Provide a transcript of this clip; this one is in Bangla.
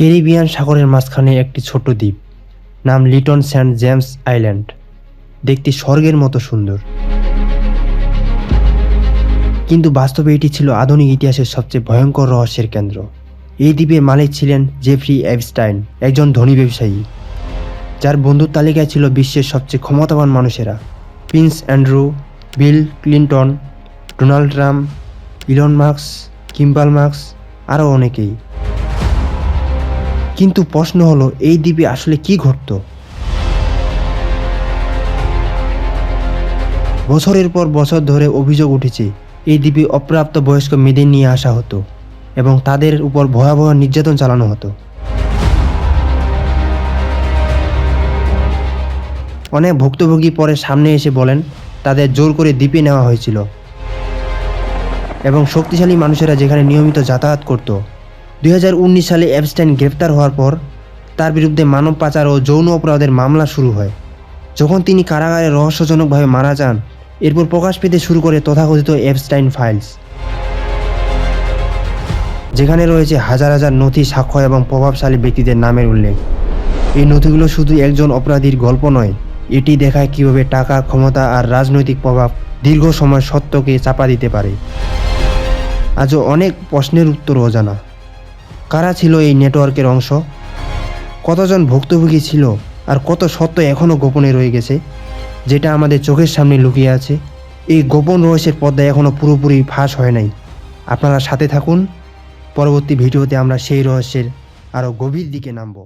ক্যারিবিয়ান সাগরের মাঝখানে একটি ছোট্ট দ্বীপ, নাম লিটন সেন্ট জেমস আইল্যান্ড। দেখতে স্বর্গের মতো সুন্দর, কিন্তু বাস্তবে এটি ছিল আধুনিক ইতিহাসের সবচেয়ে ভয়ঙ্কর রহস্যের কেন্দ্র। এই দ্বীপের মালিক ছিলেন জেফ্রি এপস্টাইন, একজন ধনী ব্যবসায়ী, যার বন্ধুর তালিকায় ছিল বিশ্বের সবচেয়ে ক্ষমতাবান মানুষেরা: prince Andrew, Bill Clinton, Donald Trump, Elon Musk, Kimbal Musk, আরও অনেকেই। কিন্তু প্রশ্ন হলো, এই দ্বীপে আসলে কি ঘটত? বছরের পর বছর ধরে অভিযোগ উঠেছে এই দ্বীপে অপ্রাপ্ত বয়স্ক মেয়েদের নিয়ে আসা হতো এবং তাদের উপর ভয়াবহ নির্যাতন চালানো হতো। অনেক ভুক্তভোগী পরে সামনে এসে বলেন তাদের জোর করে দ্বীপে নেওয়া হয়েছিল এবং শক্তিশালী মানুষেরা যেখানে নিয়মিত যাতায়াত করত। 2019 সালে এপস্টাইন গ্রেপ্তার হওয়ার পর তার বিরুদ্ধে মানব পাচার ও যৌন অপরাধের মামলা শুরু হয়। যখন তিনি কারাগারে রহস্যজনকভাবে মারা যান, এরপর প্রকাশ পেতে শুরু করে তথাকথিত এপস্টাইন ফাইলস, যেখানে রয়েছে হাজার হাজার নথি, সাক্ষ্য এবং প্রভাবশালী ব্যক্তিদের নামের উল্লেখ। এই নথিগুলো শুধু একজন অপরাধীর গল্প নয়, এটি দেখায় কীভাবে টাকা, ক্ষমতা আর রাজনৈতিক প্রভাব দীর্ঘ সময় সত্যকে চাপা দিতে পারে। আজও অনেক প্রশ্নের উত্তর অজানা। কারা ছিল এই নেটওয়ার্কের অংশ? কতজন ভুক্তভোগী ছিল? আর কত সত্য এখনও গোপনে রয়ে গেছে, যেটা আমাদের চোখের সামনে লুকিয়ে আছে? এই গোপন রহস্যের পর্দা এখনও পুরোপুরি ফাঁস হয় নাই। আপনারা সাথে থাকুন, পরবর্তী ভিডিওতে আমরা সেই রহস্যের আরও গভীর দিকে নামব।